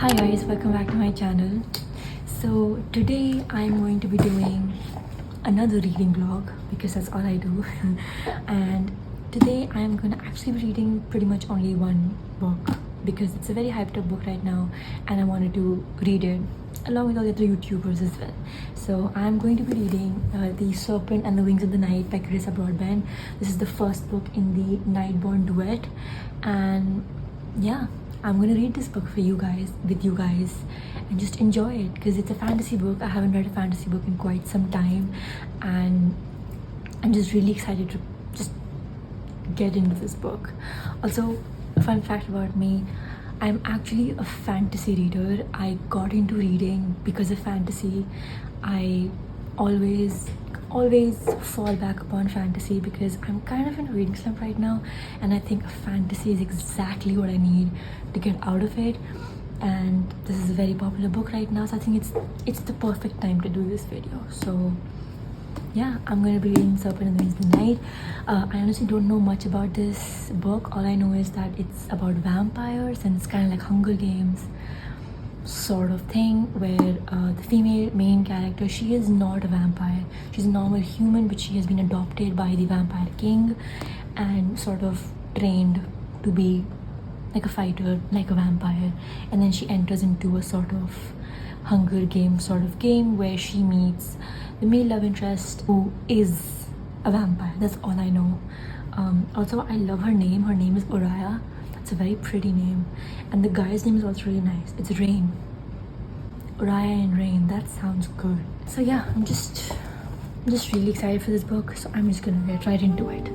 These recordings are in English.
Hi guys, welcome back to my channel. So today I'm going to be doing another reading vlog because that's all I do. And today I'm going to actually be reading pretty much only one book because it's a very hyped up book right now and I wanted to read it along with all the other YouTubers as well. So I'm going to be reading The Serpent and the Wings of the Night by Carissa Broadbent. This is the first book in the Nightborn duet, and yeah, I'm gonna read this book for you guys, with you guys, and just enjoy it because it's a fantasy book. I haven't read a fantasy book in quite some time, and I'm just really excited to just get into this book. Also, a fun fact about me, I'm actually a fantasy reader. I got into reading because of fantasy. I always fall back upon fantasy because I'm kind of in a reading slump right now, and I think fantasy is exactly what I need to get out of it. And this is a very popular book right now, so I think it's the perfect time to do this video. So yeah, I'm gonna be reading Serpent and the Wings of the Night. I honestly don't know much about this book. All I know is that it's about vampires and it's kind of like Hunger Games sort of thing, where the female main character, she is not a vampire. She's a normal human, but she has been adopted by the vampire king and sort of trained to be like a fighter, like a vampire. And then she enters into a sort of Hunger Games sort of game where she meets the male love interest who is a vampire. That's all I know. Also, I love her name. Her name is Uriah. It's a very pretty name, and the guy's name is also really nice. It's Rain. Uriah and Rain. That sounds good. So yeah, I'm just really excited for this book. So I'm just gonna get right into it.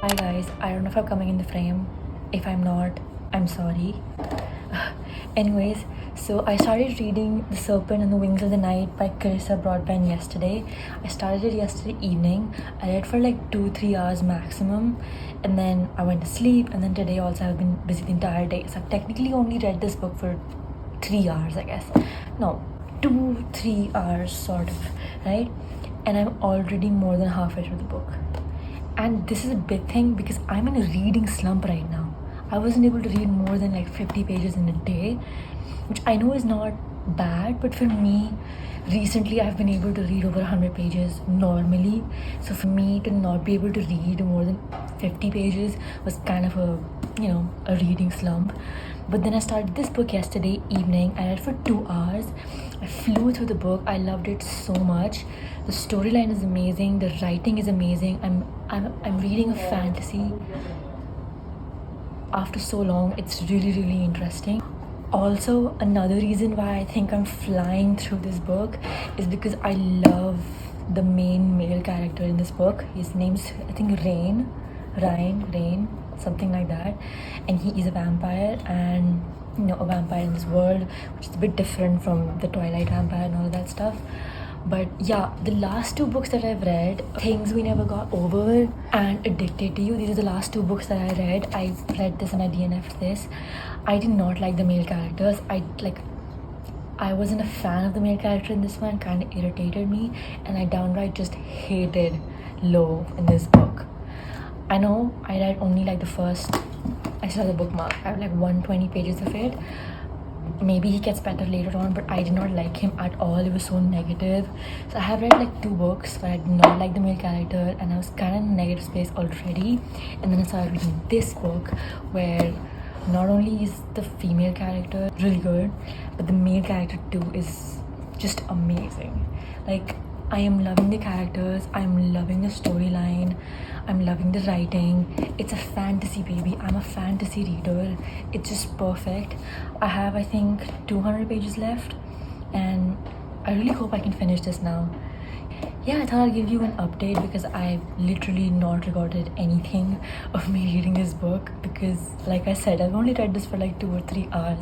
Hi guys, I don't know if I'm coming in the frame. If I'm not, I'm sorry. Anyways, so I started reading The Serpent and the Wings of the Night by Carissa Broadbent yesterday. I started it yesterday evening. I read for like 2-3 hours maximum, and then I went to sleep, and then today also I've been busy the entire day. So I've technically only read this book for 3 hours, I guess. No, 2-3 hours sort of, right? And I'm already more than halfway through the book. And this is a big thing because I'm in a reading slump right now. I wasn't able to read more than like 50 pages in a day, which I know is not bad, but for me, recently I've been able to read over 100 pages normally. So for me to not be able to read more than 50 pages was kind of a reading slump. But then I started this book yesterday evening. I read for 2 hours. I flew through the book. I loved it so much. The storyline is amazing. The writing is amazing. I'm reading a fantasy after so long. It's really interesting. Also, another reason why I think I'm flying through this book is because I love the main male character in this book. His name's, I think, Rain, something like that, and he is a vampire, and a vampire in this world, which is a bit different from the Twilight vampire and all that stuff. But yeah, the last 2 books that I've read, Things We Never Got Over and Addicted to You, these are the last 2 books that I read. I read this and I DNF'd this. I did not like the male characters. I wasn't a fan of the male character in this one. Kind of irritated me, and I downright just hated Lo in this book. I know I read only like the first, I still have the bookmark, I have like 120 pages of it. Maybe he gets better later on, but I did not like him at all. It was so negative. So I have read like 2 books where I did not like the male character, and I was kind of in a negative space already. And then I started reading this book where not only is the female character really good, but the male character too is just amazing. Like, I am loving the characters, I'm loving the storyline, I'm loving the writing. It's a fantasy, baby. I'm a fantasy reader. It's just perfect. I have, I think, 200 pages left, and I really hope I can finish this now. Yeah, I thought I'd give you an update because I've literally not recorded anything of me reading this book because, like I said, I've only read this for like 2 or 3 hours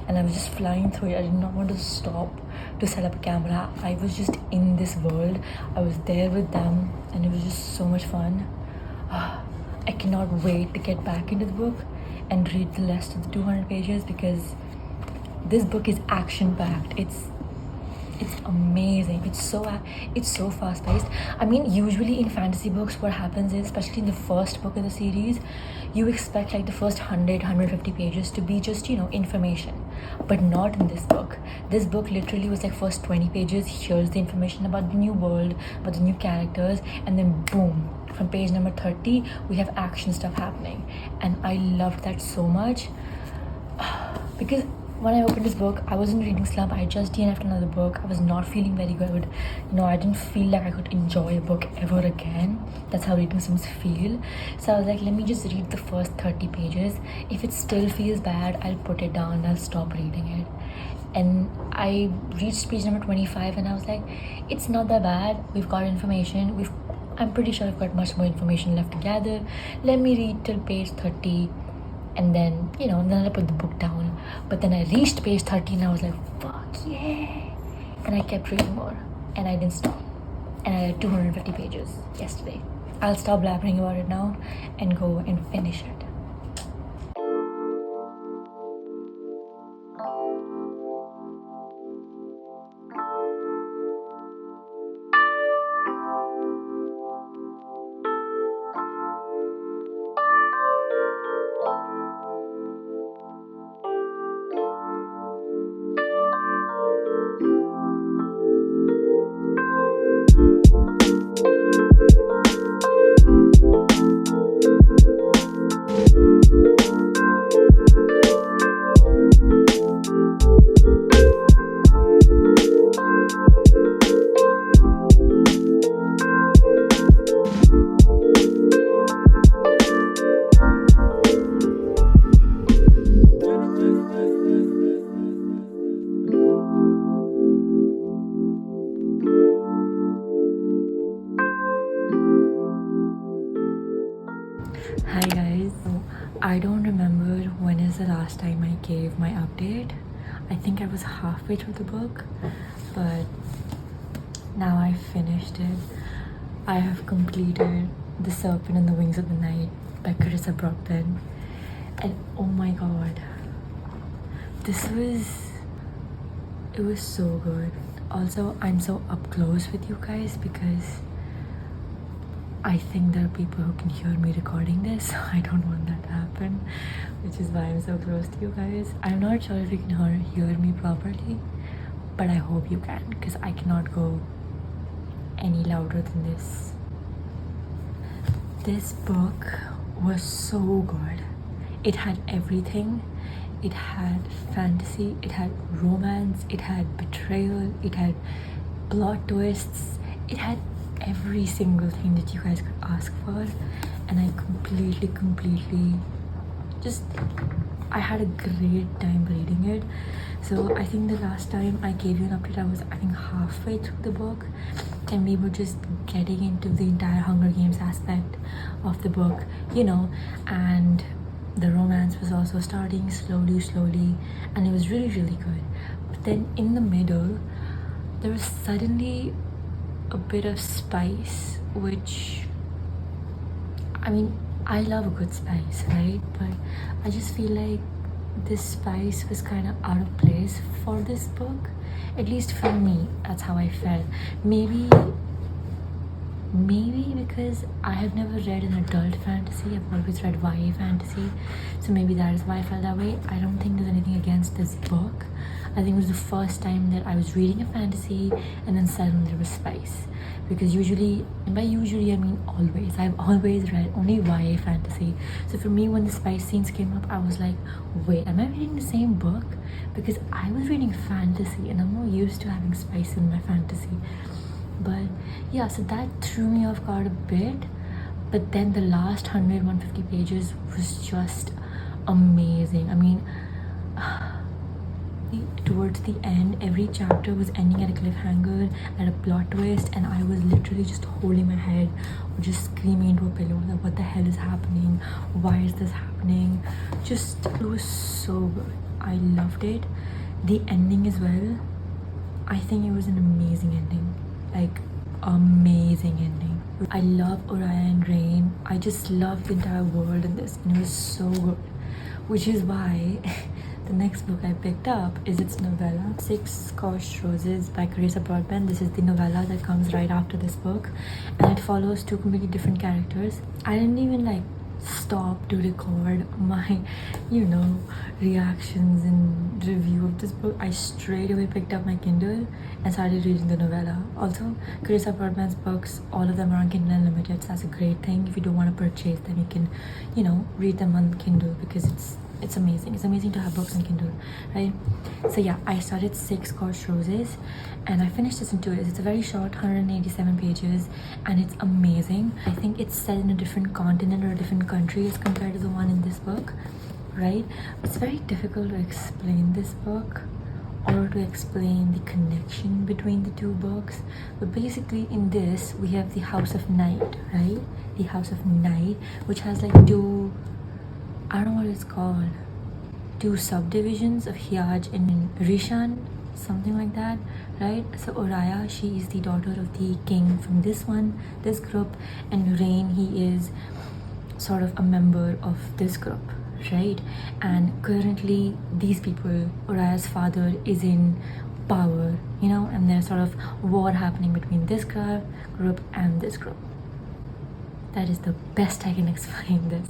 and I was just flying through it. I did not want to stop to set up a camera. I was just in this world. I was there with them and it was just so much fun. I cannot wait to get back into the book and read the rest of the 200 pages because this book is action packed. It's amazing. It's so fast paced. I mean, usually in fantasy books what happens is, especially in the first book of the series, you expect like the first 150 pages to be just, information, but not in this book. This book literally was like first 20 pages, here's the information about the new world, about the new characters, and then boom, from page number 30 we have action stuff happening. And I loved that so much because when I opened this book, I was in reading slump. I just DNF'd another book. I was not feeling very good. I didn't feel like I could enjoy a book ever again. That's how reading sims feel. So I was like, let me just read the first 30 pages. If it still feels bad, I'll put it down and I'll stop reading it. And I reached page number 25 and I was like, it's not that bad. We've got information. I'm pretty sure I've got much more information left to gather. Let me read till page 30. And then, then I put the book down. But then I reached page 30 and I was like, fuck yeah. And I kept reading more. And I didn't stop. And I had 250 pages yesterday. I'll stop blabbering about it now and go and finish it. Hi guys, I don't remember when is the last time I gave my update. I think I was halfway through the book, but now I finished it. I have completed The Serpent and the Wings of the Night by Carissa Brockton, and oh my god, it was so good. Also, I'm so up close with you guys because I think there are people who can hear me recording this, so I don't want that to happen, which is why I'm so close to you guys. I'm not sure if you can hear me properly, but I hope you can, because I cannot go any louder than this. This book was so good. It had everything. It had fantasy, it had romance, it had betrayal, it had plot twists, it had every single thing that you guys could ask for. And I completely I had a great time reading it. So I think the last time I gave you an update, I was halfway through the book, and we were just getting into the entire Hunger Games aspect of the book, and the romance was also starting slowly, and it was really good. But then in the middle there was suddenly a bit of spice, which, I love a good spice, right? But I just feel like this spice was kind of out of place for this book. At least for me, that's how I felt. Maybe because I have never read an adult fantasy. I've always read YA fantasy, so maybe that is why I felt that way. I don't think there's anything against this book. I think it was the first time that I was reading a fantasy and then suddenly there was spice. Because usually, and by usually I mean always, I've always read only YA fantasy. So for me, when the spice scenes came up, I was like, wait, am I reading the same book? Because I was reading fantasy and I'm more used to having spice in my fantasy. But yeah, so that threw me off guard a bit. But then the last 150 pages was just amazing. Towards the end, every chapter was ending at a cliffhanger, at a plot twist, and I was literally just holding my head or just screaming into a pillow like, what the hell is happening? Why is this happening? It was so good. I loved it. The ending as well, I think it was an amazing ending. Like, amazing ending. I love Orion and Rain. I just love the entire world in this, and it was so good. Which is why the next book I picked up is its novella, Six Scorched Roses by Carissa Broadbent. This is the novella that comes right after this book, and it follows two completely different characters. I didn't even like stop to record my reactions and review of this book. I straight away picked up my Kindle and started reading the novella. Also, Carissa Broadbent's books, all of them are on Kindle Unlimited, so that's a great thing. If you don't want to purchase them, you can read them on Kindle, because it's amazing. It's amazing to have books on Kindle, right? So yeah, I started Six Scorched Roses and I finished this in 2 days. It's a very short, 187 pages, and it's amazing. I think it's set in a different continent or a different country as compared to the one in this book, right? It's very difficult to explain this book or to explain the connection between the two books. But basically in this, we have the House of Night, right? The House of Night, which has like two, I don't know what it's called, two subdivisions of Hiyaj and Rishan, something like that, right? So Oraya, she is the daughter of the king from this group, and Rain, he is sort of a member of this group, right? And currently these people, Oraya's father is in power, and there's sort of war happening between this group and this group. That is the best I can explain this.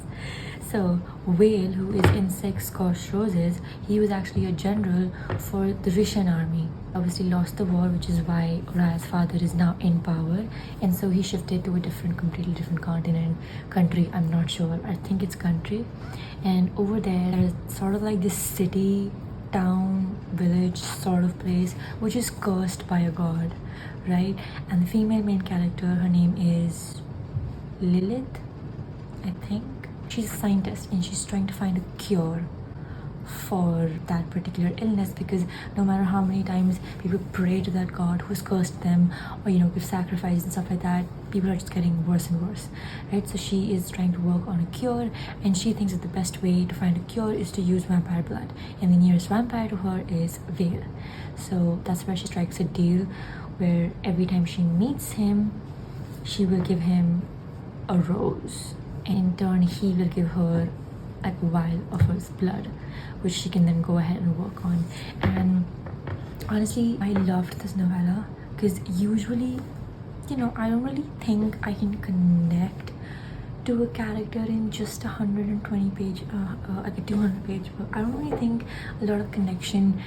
So Whale, who is in Six Scorched Roses, he was actually a general for the Rishan army. Obviously lost the war, which is why Oraya's father is now in power, and so he shifted to a completely different country, I'm not sure, I think it's country. And over there's sort of like this city, town, village sort of place, which is cursed by a god, right? And the female main character, her name is Lilith, I think. She's a scientist and she's trying to find a cure for that particular illness, because no matter how many times people pray to that god who's cursed them, or give sacrifices and stuff like that, people are just getting worse and worse, right? So she is trying to work on a cure, and she thinks that the best way to find a cure is to use vampire blood, and the nearest vampire to her is Vale. So that's where she strikes a deal where every time she meets him, she will give him a rose, and in turn he will give her like a vial of his blood, which she can then go ahead and work on. And honestly, I loved this novella, because usually I don't really think I can connect to a character in just 120 page like a 200 page book. I don't really think a lot of connection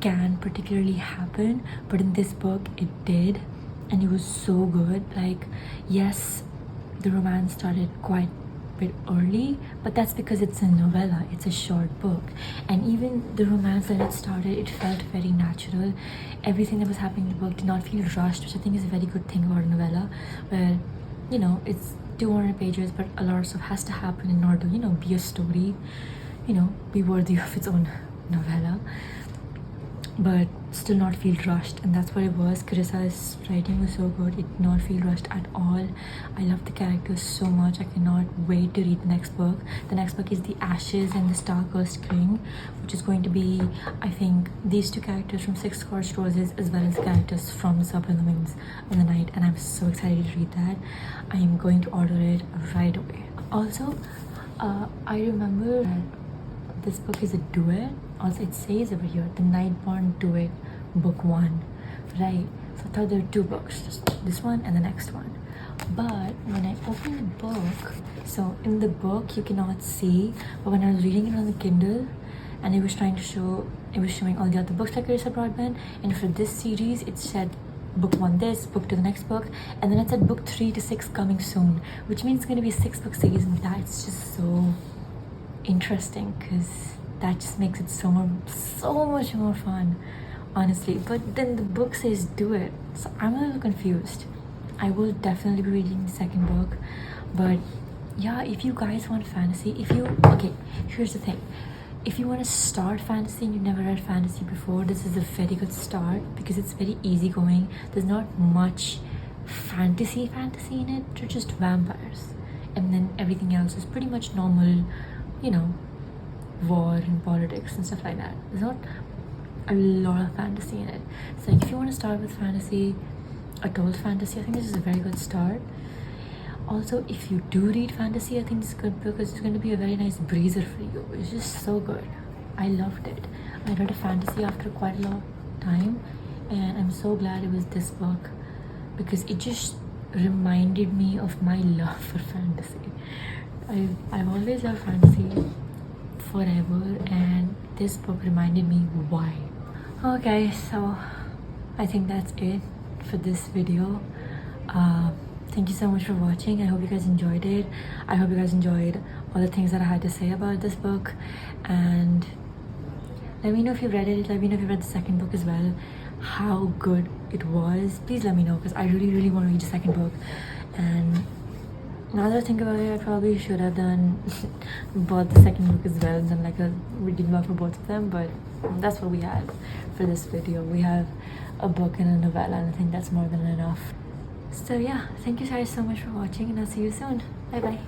can particularly happen, but in this book it did, and it was so good. Like, yes, the romance started quite a bit early, but that's because it's a novella, it's a short book, and even the romance that it started, it felt very natural. Everything that was happening in the book did not feel rushed, which I think is a very good thing about a novella, where it's 200 pages, but a lot of stuff has to happen in order to be a story, be worthy of its own novella, but still not feel rushed. And that's what it was. Carissa's writing was so good, it did not feel rushed at all. I love the characters so much. I cannot wait to read the next book. The next book is The Ashes and the Star-Cursed King, which is going to be, I think, these two characters from Six Scorched Roses as well as characters from The Serpent in the Night, and I'm so excited to read that. I am going to order it right away. Also, I remember that this book is a duet. Also, it says over here, the Nightborn Duet Book 1, right? So I thought there were two books, just this one and the next one. But when I opened the book, so in the book you cannot see, but when I was reading it on the Kindle, and it was showing all the other books like Carissa Broadbent, and for this series it said book 1 this, book 2 the next book, and then it said book 3 to 6 coming soon, which means it's going to be a 6-book series, and that's just so interesting, because that just makes it so much more fun, honestly. But then the book says do it, so I'm a little confused. I will definitely be reading the second book, but yeah, if you guys want fantasy, okay, here's the thing. If you want to start fantasy and you've never read fantasy before, this is a very good start, because it's very easygoing. There's not much fantasy in it. They're just vampires, and then everything else is pretty much normal, war and politics and stuff like that. There's not a lot of fantasy in it. So if you want to start with fantasy, adult fantasy, I think this is a very good start. Also, if you do read fantasy, I think it's good because it's going to be a very nice breather for you. It's just so good. I loved it. I read a fantasy after quite a long time, and I'm so glad it was this book because it just reminded me of my love for fantasy. I've always loved fantasy forever, and this book reminded me why. Okay, so I think that's it for this video. Thank you so much for watching. I hope you guys enjoyed it. I hope you guys enjoyed all the things that I had to say about this book, and let me know if you read it. Let me know if you read the second book as well, how good it was. Please let me know because I really want to read the second book. And now that I think about it, I probably should have done bought the second book as well and done like a reading blog for both of them, but that's what we had for this video. We have a book and a novella, and I think that's more than enough. So yeah, thank you guys so much for watching, and I'll see you soon. Bye bye.